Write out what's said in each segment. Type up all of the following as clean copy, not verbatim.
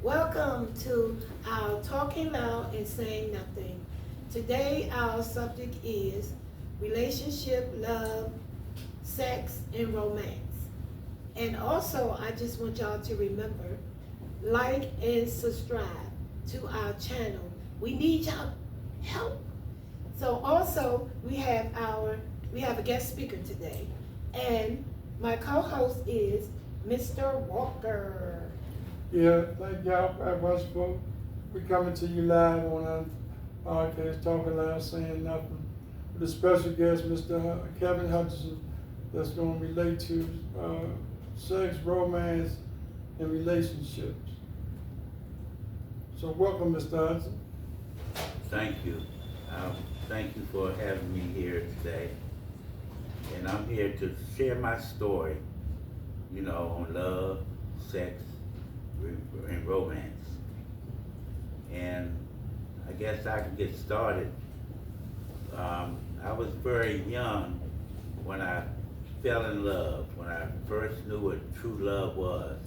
Welcome to our Talking Loud and Saying Nothing. Today, our subject is relationship, love, sex, and romance. And also, I just want y'all to remember, like and subscribe to our channel. We need y'all help. So also, we have a guest speaker today. And my co-host is Mr. Walker. Yeah, thank y'all very much for we coming to you live on our podcast, Talking Loud, Saying Nothing, with a special guest, Mr. Kevin Hutchinson, that's going to relate to sex, romance, and relationships. So welcome, Mr. Hudson. Thank you. Thank you for having me here today. And I'm here to share my story, on love, sex, and romance. And I guess I can get started. I was very young when I fell in love, when I first knew what true love was.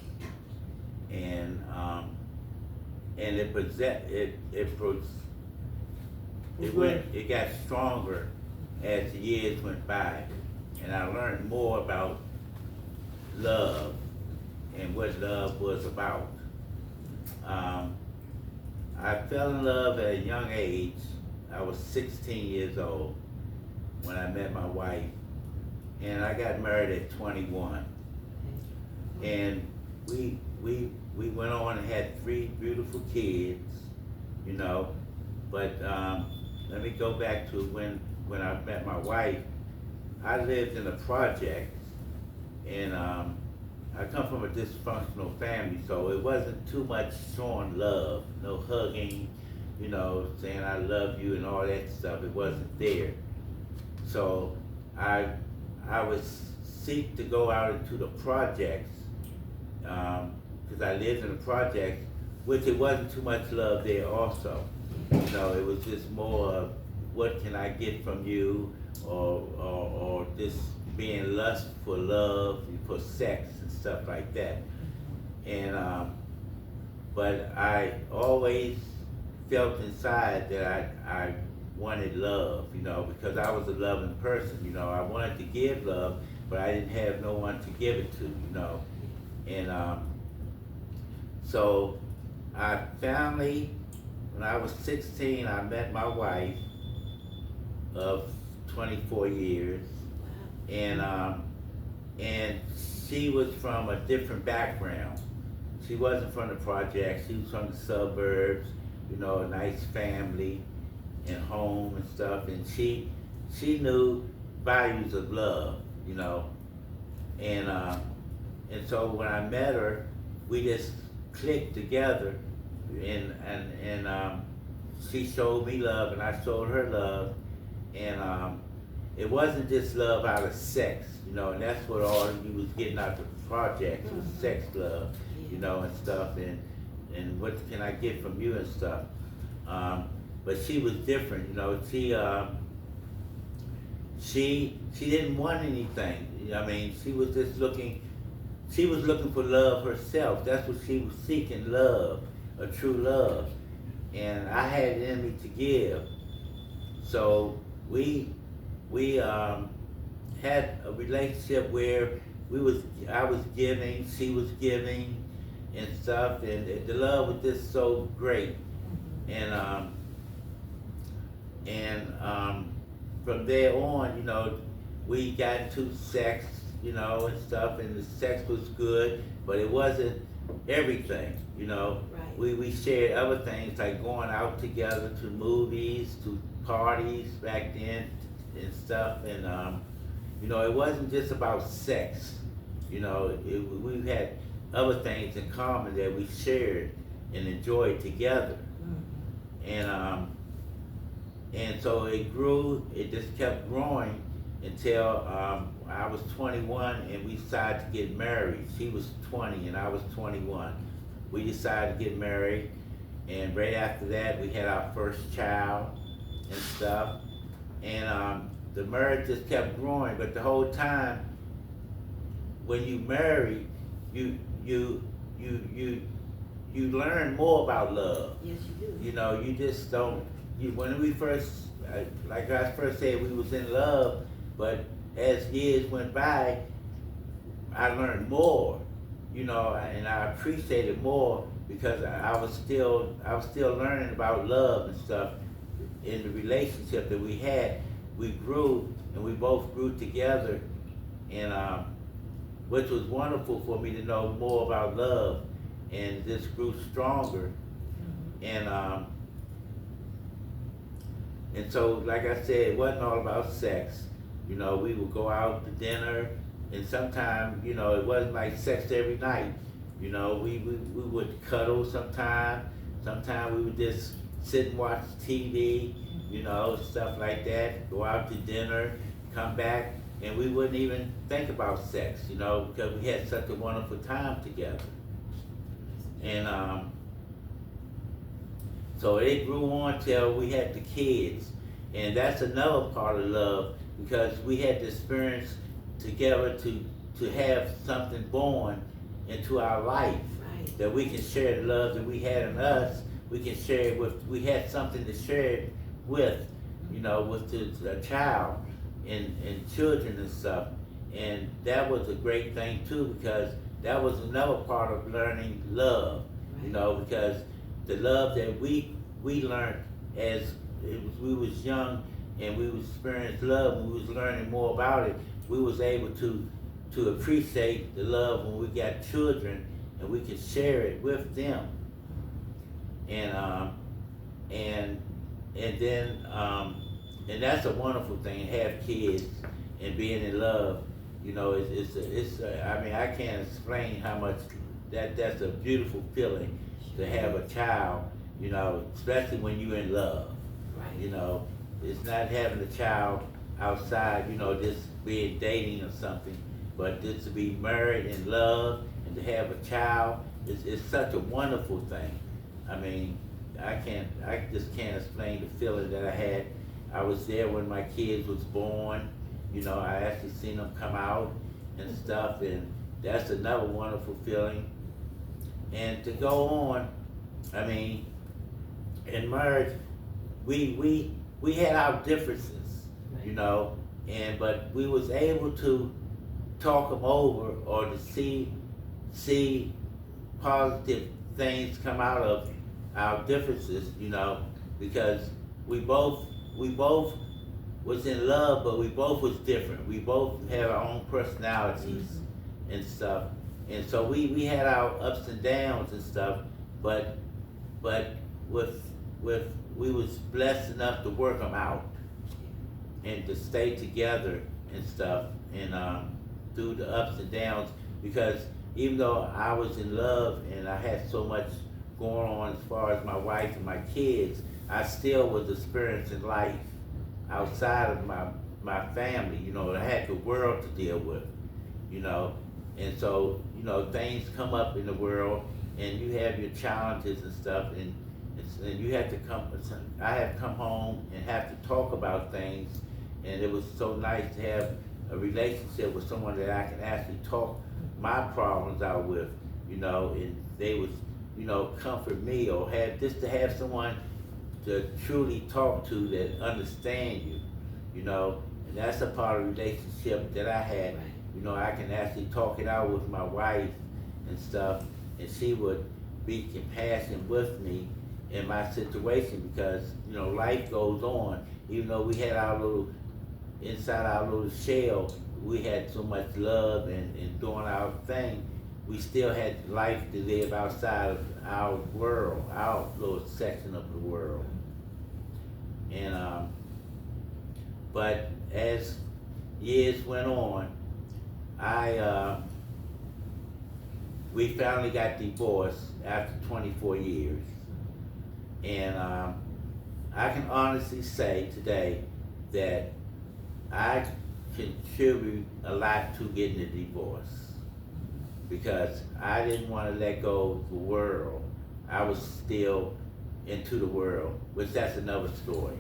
And it got stronger as the years went by, and I learned more about love and what love was about. I fell in love at a young age. I was 16 years old when I met my wife, and I got married at 21. And we went on and had 3 beautiful kids, but let me go back to when I met my wife. I lived in a project, and I come from a dysfunctional family, so it wasn't too much showing love, no hugging, saying I love you and all that stuff. It wasn't there. So I would seek to go out into the projects, because I lived in a project, which it wasn't too much love there also. It was just more of what can I get from you, or just being lust for love, for sex and stuff like that. And but I always felt inside that I wanted love, because I was a loving person. I wanted to give love, but I didn't have no one to give it to, And so I finally, when I was 16, I met my wife of 24 years, and she was from a different background. She wasn't from the project. She was from the suburbs, a nice family and home and stuff. And she knew values of love, And so when I met her, we just clicked together, and she showed me love, and I showed her love, and it wasn't just love out of sex, and that's what all you was getting out of the project was sex love, and stuff, and what can I get from you and stuff. But she was different, she didn't want anything. She was just looking for love herself. That's what she was seeking, love, a true love. And I had it in me to give. So we had a relationship where I was giving, she was giving and stuff, and the love was just so great. And from there on, we got into sex, and stuff, and the sex was good, but it wasn't everything, Right. We shared other things like going out together to movies, to parties back then and stuff, and it wasn't just about sex, we had other things in common that we shared and enjoyed together. And so it grew, it just kept growing until I was 21 and we decided to get married. She was 20 and I was 21. We decided to get married, and right after that we had our first child and stuff. And the marriage just kept growing, but the whole time when you marry, you you learn more about love. Yes, you do. You know, you just don't, when we first, like I first said, we was in love, but as years went by, I learned more, you know, and I appreciated more because I was still learning about love and stuff in the relationship that we had. We grew, and we both grew together, and which was wonderful for me to know more about love, and this grew stronger. And so, like I said, it wasn't all about sex. You know, we would go out to dinner, and sometimes, you know, it wasn't like sex every night. You know, we would cuddle sometime. Sometimes we would just sit and watch TV, you know, stuff like that. Go out to dinner, come back, and we wouldn't even think about sex, you know, because we had such a wonderful time together. And so it grew on till we had the kids, and that's another part of love, because we had the experience together to have something born into our life, Right. that we can share the love that we had in us. We can share it with, we had something to share it with, you know, with the child and children and stuff. And that was a great thing too, because that was another part of learning love, you know, because the love that we learned as we was young, and we was experiencing love, and we was learning more about it, we was able to appreciate the love when we got children, and we could share it with them. And then and that's a wonderful thing, have kids and being in love. You know, I mean, I can't explain how much that's a beautiful feeling to have a child, you know, especially when you're in love. Right. You know, it's not having a child outside, you know, just being dating or something, but just to be married in love and to have a child is such a wonderful thing. I mean, I just can't explain the feeling that I had. I was there when my kids was born, you know, I actually seen them come out and stuff, and that's another wonderful feeling. And to go on, I mean, in marriage, we had our differences, you know, but we was able to talk them over, or to see positive things come out of our differences, you know, because we both was in love, but we both was different. We both had our own personalities and stuff, and so we had our ups and downs and stuff, but with we was blessed enough to work them out and to stay together and stuff, and through the ups and downs, because even though I was in love and I had so much going on as far as my wife and my kids, I still was experiencing life outside of my family. You know, I had the world to deal with, you know, and so, you know, things come up in the world, and you have your challenges and stuff, and you have to I had to come home and have to talk about things, and it was so nice to have a relationship with someone that I can actually talk my problems out with, you know, and they would, you know, comfort me, or to have someone to truly talk to that understand you, you know, and that's a part of the relationship that I had. Right. You know, I can actually talk it out with my wife and stuff, and she would be compassionate with me in my situation, because, you know, life goes on. Even though we had inside our little shell, we had so much love and doing our thing, we still had life to live outside of our world, our little section of the world. And but as years went on, we finally got divorced after 24 years. And I can honestly say today that I contribute a lot to getting a divorce, because I didn't want to let go of the world. I was still into the world, which that's another story.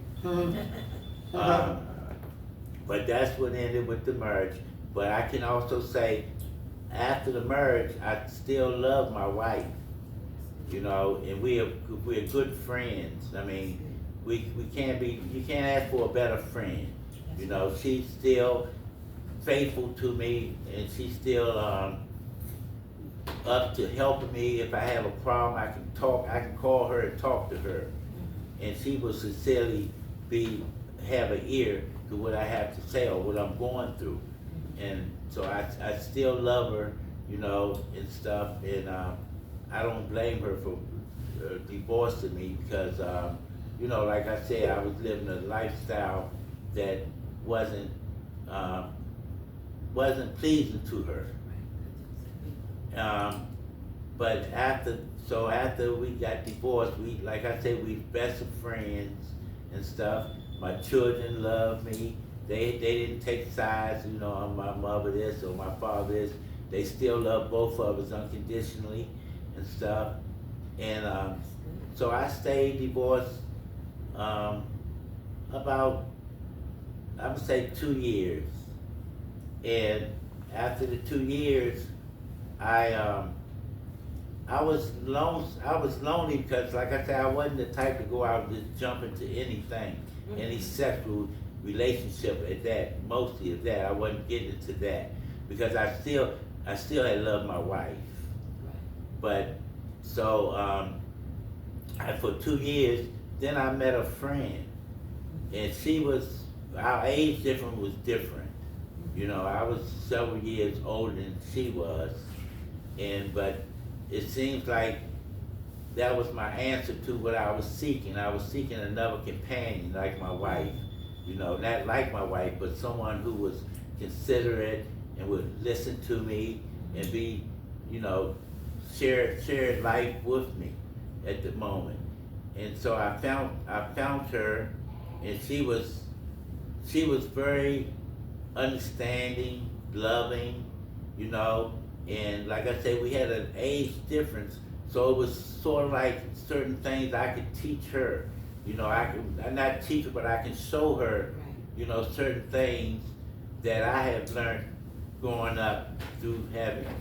But that's what ended with the marriage. But I can also say, after the marriage, I still love my wife. you know, and we're good friends. I mean, we can't be, you can't ask for a better friend. You know, she's still faithful to me, and she's still up to helping me. If I have a problem, I can call her and talk to her, and she will sincerely have an ear to what I have to say or what I'm going through. And so I still love her, you know, and stuff, and I don't blame her for divorcing me because, you know, like I said, I was living a lifestyle that wasn't pleasing to her. But after we got divorced, like I said, we best of friends and stuff. My children love me. They didn't take sides, you know, on my mother this or my father this. They still love both of us unconditionally and stuff. And so I stayed divorced about, I would say 2 years. And after the 2 years, I was lonely because, like I said, I wasn't the type to go out and just jump into anything, any sexual relationship at that, mostly of that. I wasn't getting into that because I still had loved my wife. But so for 2 years, then I met a friend, and our age difference was different. You know, I was several years older than she was, but it seems like that was my answer to what I was seeking. I was seeking another companion like my wife, you know, not like my wife, but someone who was considerate and would listen to me and be, you know, share life with me at the moment. And so I found her, and she was very understanding, loving, you know, and like I said, we had an age difference, so it was sort of like certain things I could teach her. You know, I not teach her, but I can show her, you know, certain things that I have learned growing up through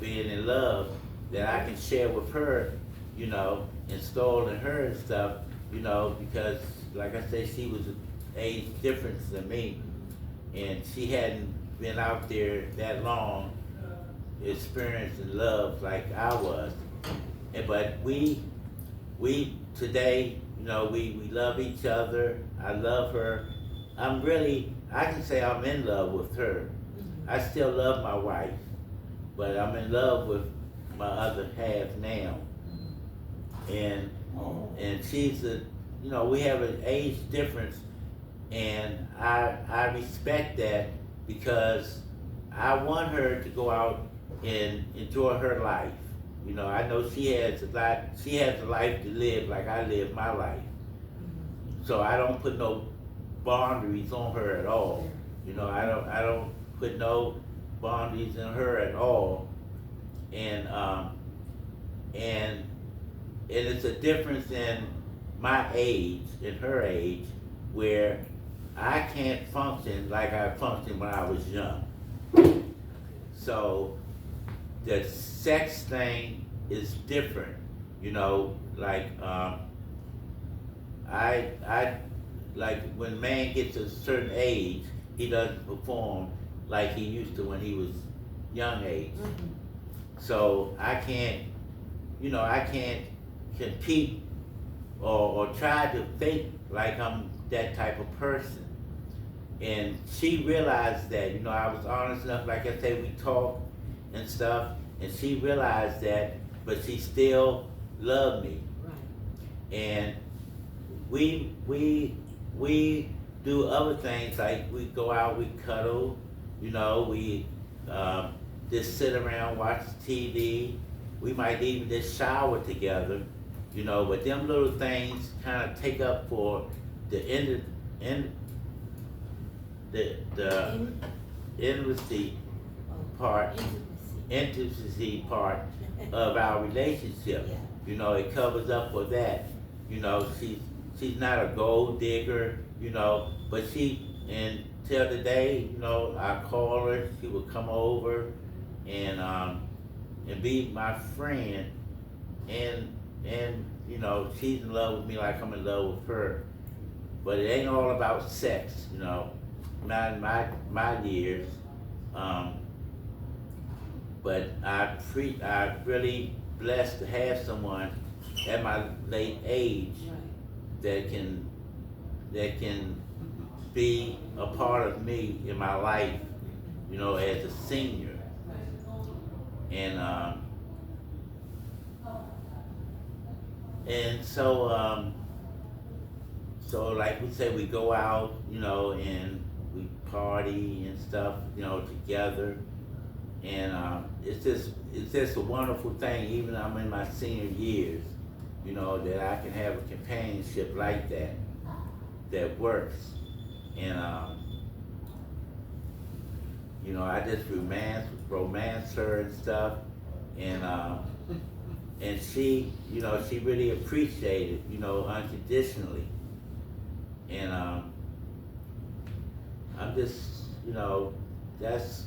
being in love that I can share with her, you know, installed in her and stuff, you know, because like I said, she was an age difference than me, and she hadn't been out there that long experiencing love like I was. But we today, you know, we love each other. I love her. I can say I'm in love with her. I still love my wife, but I'm in love with my other half now. And she's you know, we have an age difference, and I respect that because I want her to go out and enjoy her life. You know, I know she has a life to live like I live my life. So I don't put no boundaries on her at all. You know, I don't put no boundaries in her at all. And it's a difference in my age and her age where I can't function like I functioned when I was young. So the sex thing is different, you know, like I like when a man gets a certain age, he doesn't perform like he used to when he was young age. So I can't compete or try to think like I'm that type of person. And she realized that, you know, I was honest enough, like I said, we talked and stuff, and she realized that, but she still loved me. And we do other things, like we go out, we cuddle, you know, we just sit around, watch TV. We might even just shower together, you know, but them little things kind of take up for the intimacy part of our relationship. You know, it covers up for that. You know, she's not a gold digger, you know, but until the day, you know, I call her, she would come over and be my friend, and and you know, she's in love with me like I'm in love with her. But it ain't all about sex, you know, not in my years. But I really blessed to have someone at my late age that can be a part of me in my life, you know, as a senior. And so like we say, we go out, you know, and we party and stuff, you know, together. And it's just a wonderful thing, even I'm in my senior years, you know, that I can have a companionship like that works. And you know, I just romance her and stuff, and she, you know, she really appreciated, you know, unconditionally. And I'm just, you know, that's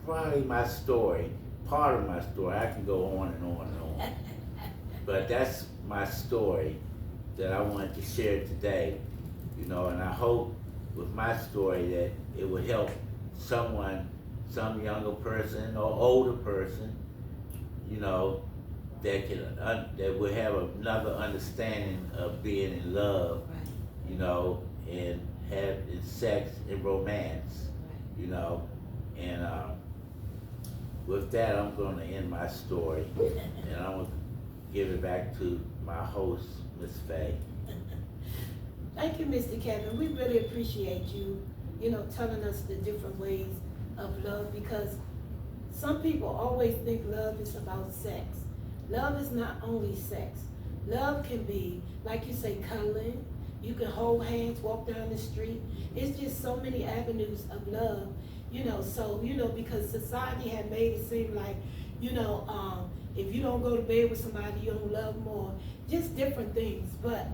probably my story, part of my story. I can go on and on and on. But that's my story that I wanted to share today, you know, and I hope with my story that it will help someone, some younger person or older person, you know, that will have another understanding of being in love, you know, and having sex and romance, you know. And with that, I'm going to end my story, and I'm going to give it back to my host, Miss Faye. Thank you, Mr. Kevin. We really appreciate you, you know, telling us the different ways of love, because some people always think love is about sex. Love is not only sex. Love can be, like you say, cuddling. You can hold hands, walk down the street. It's just so many avenues of love, you know. So, you know, because society had made it seem like, you know, if you don't go to bed with somebody, you don't love more. Just different things. But,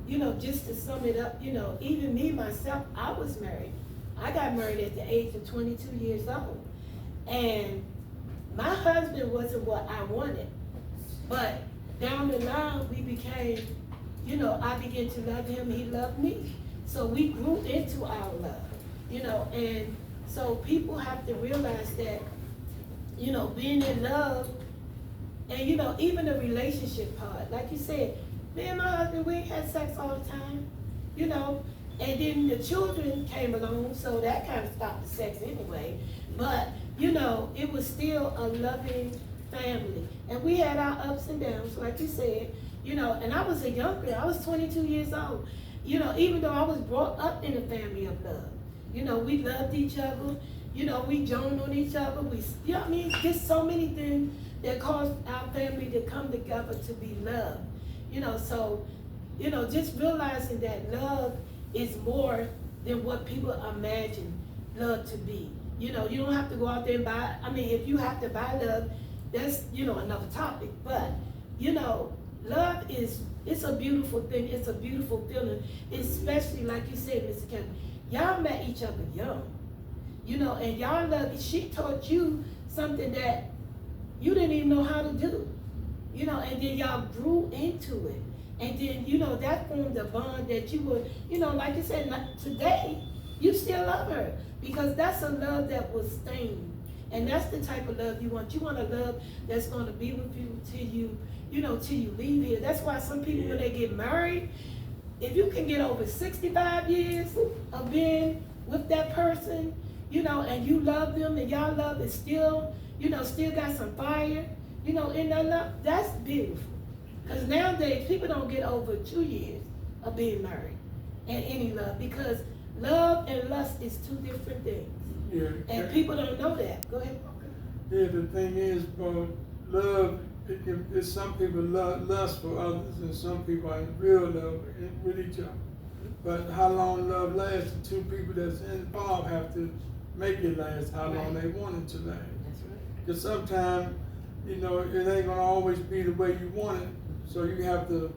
you know, just to sum it up, you know, even me, myself, I was married. I got married at the age of 22 years old. And my husband wasn't what I wanted. But down the line, we became, you know, I began to love him, he loved me. So we grew into our love, you know. And so people have to realize that, you know, being in love, and, you know, even the relationship part, like you said, me and my husband, we had sex all the time, you know. And then the children came along, so that kind of stopped the sex anyway. But, you know, it was still a loving family. And we had our ups and downs, like you said, you know. And I was a young girl, I was 22 years old. You know, even though I was brought up in a family of love. You know, we loved each other. You know, we joined on each other. We, you know what I mean? Just so many things that caused our family to come together to be loved. You know, so, you know, just realizing that love is more than what people imagine love to be. You know, you don't have to go out there and buy, I mean, if you have to buy love, that's, you know, another topic. But, you know, love is, it's a beautiful thing. It's a beautiful feeling, especially like you said, Mr. Kevin. Y'all met each other young, you know, and y'all loved, she taught you something that you didn't even know how to do, you know, and then y'all grew into it. And then, you know, that formed a bond that you would, you know, like you said, like today, you still love her, because that's a love that was stained. And that's the type of love you want. You want a love that's going to be with you till you know, till you leave here. That's why some people, when they get married, if you can get over 65 years of being with that person, you know, and you love them and y'all love is still, you know, still got some fire, you know, in that love, that's beautiful. Because nowadays, people don't get over 2 years of being married and any love, because love and lust is two different things. Yeah. And people don't know that. Go ahead. Yeah, the thing is, love, it's some people lust for others, and some people are in real love with each other. But how long love lasts, the two people that's involved have to make it last how long they want it to last. That's right. Because sometimes, you know, it ain't gonna always be the way you want it. So you have to,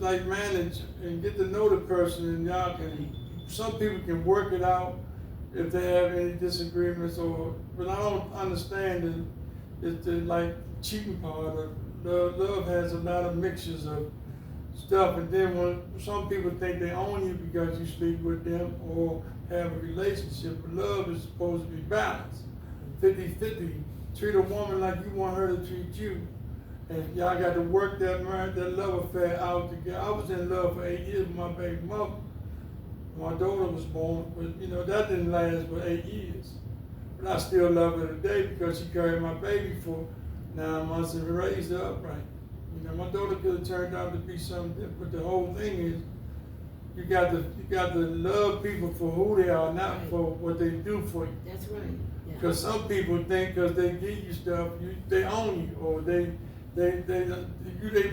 like, manage and get to know the person, and y'all can, some people can work it out if they have any disagreements, or, but I don't understand it, it's to, like, cheating part of love has a lot of mixtures of stuff, and then when some people think they own you because you sleep with them or have a relationship, but love is supposed to be balanced, 50-50. Treat a woman like you want her to treat you, and y'all got to work that love affair out together. I was in love for 8 years with my baby mother. My daughter was born, but you know that didn't last but 8 years. But I still love her today because she carried my baby for 9 months and raised her upright. You know, my daughter could have turned out to be something different, but the whole thing is you got to love people for who they are, not Right. for what they do for you. That's right. Yeah. Because some people think because they give you stuff, they own you, or they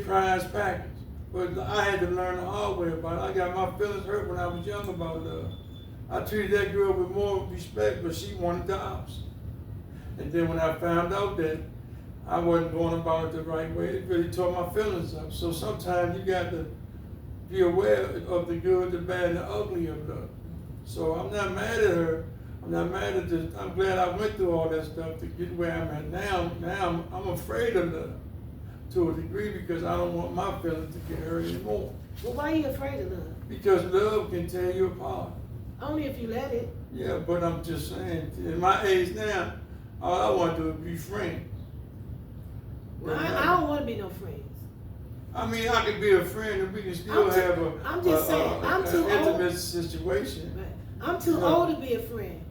prize package. But I had to learn the hard way about it. I got my feelings hurt when I was young about love. I treated that girl with more respect, but she wanted the opposite. And then when I found out that I wasn't going about it the right way, it really tore my feelings up. So sometimes you got to be aware of the good, the bad, and the ugly of love. So I'm not mad at her. I'm not mad at this. I'm glad I went through all that stuff to get where I'm at now. Now I'm afraid of love to a degree because I don't want my feelings to get hurt anymore. Well, why are you afraid of love? Because love can tear you apart. Only if you let it. Yeah, but I'm just saying, in my age now, all I want to do is be friends. I don't want to be no friends. I mean, I could be a friend and we can still have I'm just saying, I'm too an old. intimate situation. Right. I'm too old to be a friend.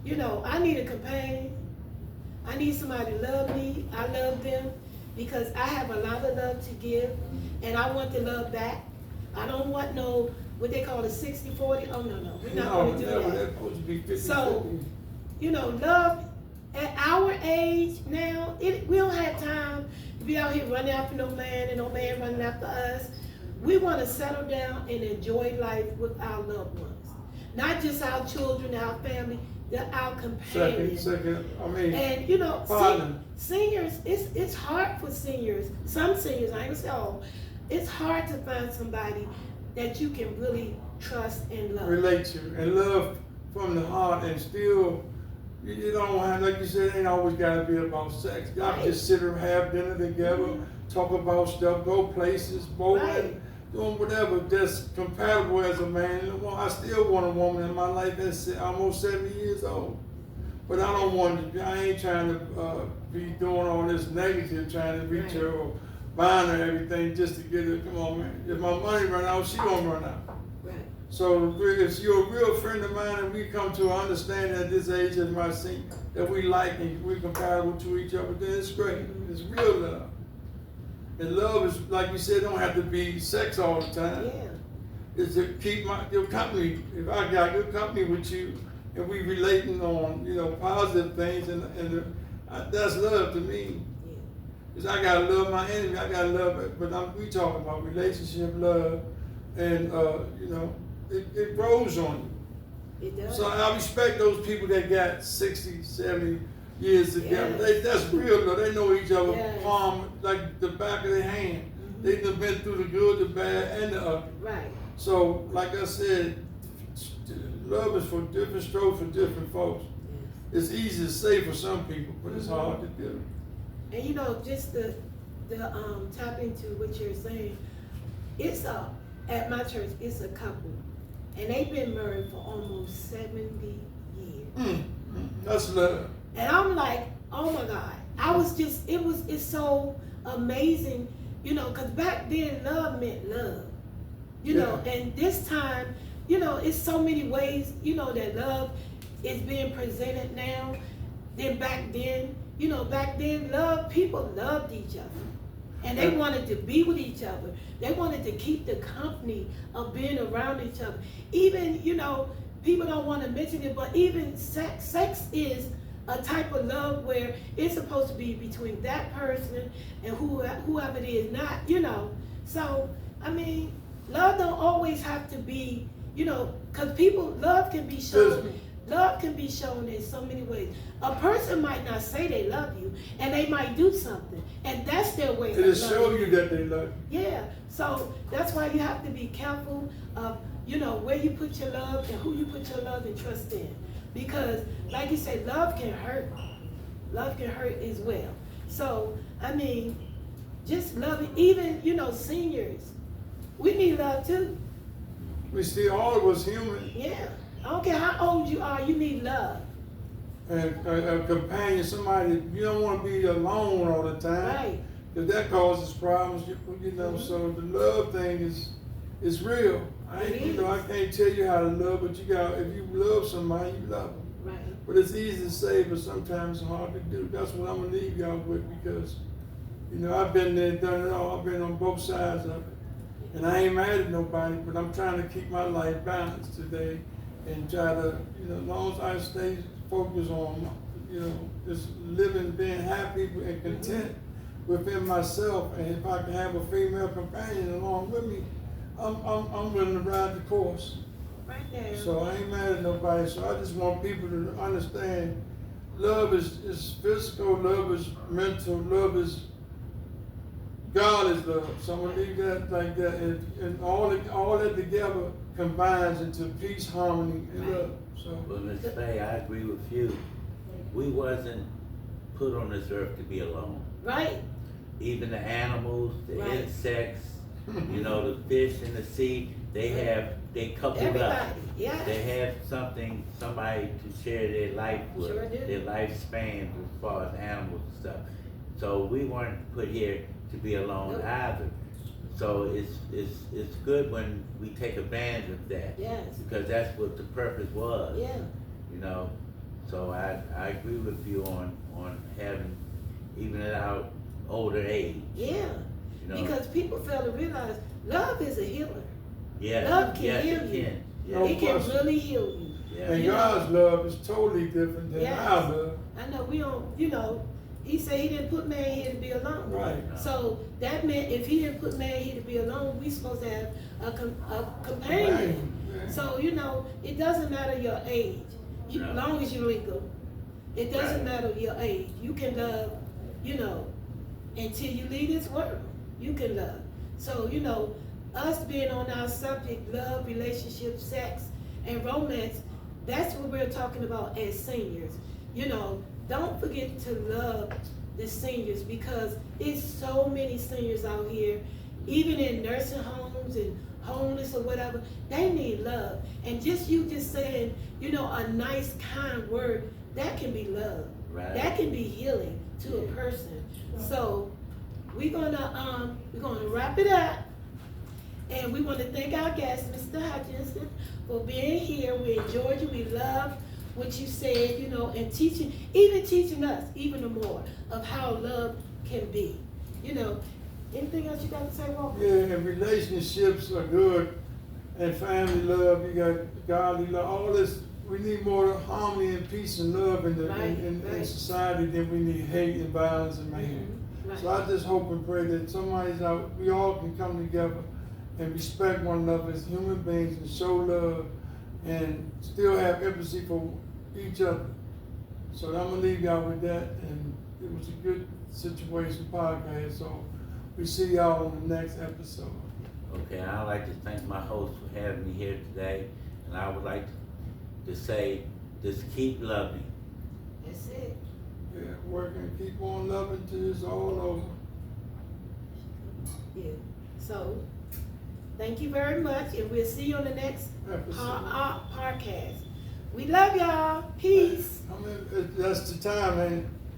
You know, I need a companion. I need somebody to love me. I love them because I have a lot of love to give and I want the love back. I don't want no, what they call a 60-40. Oh, no. We're not going to do that. That's supposed to be 50-50. So, you know, love at our age now, we don't have time to be out here running after no man and no man running after us. We want to settle down and enjoy life with our loved ones. Not just our children, our family, our companions. I mean, And you know, partner. seniors, it's hard for seniors. Some seniors, I ain't gonna say all, it's hard to find somebody that you can really trust and love. Relate to and love from the heart, and still you don't have, like you said, it ain't always gotta be about sex. Y'all Right. just sit and have dinner together, talk about stuff, go places, bowling, Right. doing whatever that's compatible as a man. I still want a woman in my life that's almost 70 years old. But I don't want to, I ain't trying to be doing all this negative, trying to reach her or buying her everything just to get her. Come on, man. If my money run out, she gonna run out. Right. So if you're a real friend of mine and we come to an understanding at this age as my senior that we like and we're compatible to each other, then it's great. It's real love. And love is, like you said, don't have to be sex all the time. Yeah. It's to keep your company. If I got good company with you and we relating on, you know, positive things, and that's love to me. Yeah. Because I gotta love my enemy. I gotta love it. But we talking about relationship, love, and you know, it grows on you. It does. So I respect those people that got 60, 70 years together. Yes. That's real love. They know each other Yes. palm like the back of their hand. Mhm. They've been through the good, the bad, and the ugly. Right. So, like I said, love is for different strokes for different folks. Yes. It's easy to say for some people, but it's hard to do. And you know, just the tap into what you're saying, it's at my church, it's a couple, and they've been married for almost 70 years. That's love. And I'm like, oh my God. It's so amazing, you know, because back then love meant love. You know, and this time, you know, it's so many ways, you know, that love is being presented now. Then back then, you know, people loved each other. And they wanted to be with each other. They wanted to keep the company of being around each other. Even, you know, people don't want to mention it, but even sex is a type of love where it's supposed to be between that person and whoever it is, not, you know. So, I mean, love don't always have to be, you know, because love can be shown. Love can be shown in so many ways. A person might not say they love you, and they might do something, and that's their way of It'll loving show you that they love you. Yeah, so that's why you have to be careful of, you know, where you put your love and who you put your love and trust in. Because, like you said, love can hurt. Love can hurt as well. So, I mean, just loving, even, you know, seniors, we need love too. We see all of us human, Yeah. I don't care how old you are, you need love. and a companion, somebody, you don't wanna be alone all the time. Right. Cause that causes problems, you know, so the love thing is real. You know, I can't tell you how to love, but you got, if you love somebody, you love them. Right. But it's easy to say, but sometimes it's hard to do. That's what I'm gonna leave y'all with, because, you know, I've been there, done it all. I've been on both sides of it. And I ain't mad at nobody, but I'm trying to keep my life balanced today and try to, you know, as long as I stay focused on, you know, just living, being happy and content within myself. And if I can have a female companion along with me, I'm willing to ride the course. Right there. So I ain't mad at nobody, so I just want people to understand, love is physical, love is mental, love is, God is love. So I'm gonna leave that like that, and all that together combines into peace, harmony, and love, so. But Ms. Faye, I agree with you. We wasn't put on this earth to be alone. Right. Even the animals, the Right. insects, you know, the fish in the sea, they coupled Everybody, up. yeah. They have somebody to share their life with, Sure do. their lifespan as far as animals and stuff. So we weren't put here to be alone Nope. either. So it's good when we take advantage of that. Yes. Because that's what the purpose was. Yeah. You know, so I agree with you on having, even at our older age, Yeah. you know. Because people fail to realize love is a healer. Yeah, love can yes, heal it you. can. No Yeah, It can question. really heal you. yeah. And You know- God's love is totally different than Yes. our love. I know we don't, you know, he said he didn't put man here to be alone. Right. So that meant if he didn't put man here to be alone, we supposed to have a companion. Yeah. So, you know, it doesn't matter your age, No. long as you're legal. It doesn't Right. matter your age. You can love, you know, until you leave this world. You can love. So, you know, us being on our subject, love, relationship, sex, and romance, that's what we're talking about as seniors. You know, don't forget to love the seniors, because it's so many seniors out here, even in nursing homes and homeless or whatever, they need love. And just you just saying, you know, a nice, kind word, that can be love. Right. That can be healing to a person. So we're gonna wrap it up. And we want to thank our guest, Mr. Hutchinson, for being here. We enjoyed you. We loved what you said, you know, and teaching us even more of how love can be. You know, anything else you got to say, Walker? Yeah, and relationships are good, and family love, you got godly love, all this. We need more harmony and peace and love in Right, in right. society than we need hate and violence and mayhem. Right. So I just hope and pray that somebody's out, we all can come together and respect one another as human beings and show love and still have empathy for each other. So I'm gonna leave y'all with that, and it was a good situation podcast, so we see y'all on the next episode. Okay, I'd like to thank my host for having me here today, and I would like to say, just keep loving. That's it. Yeah, working, keep on loving till it's all over. Yeah. So, thank you very much, and we'll see you on the next Episode. podcast. We love y'all. Peace. I mean, that's the time, ain't it?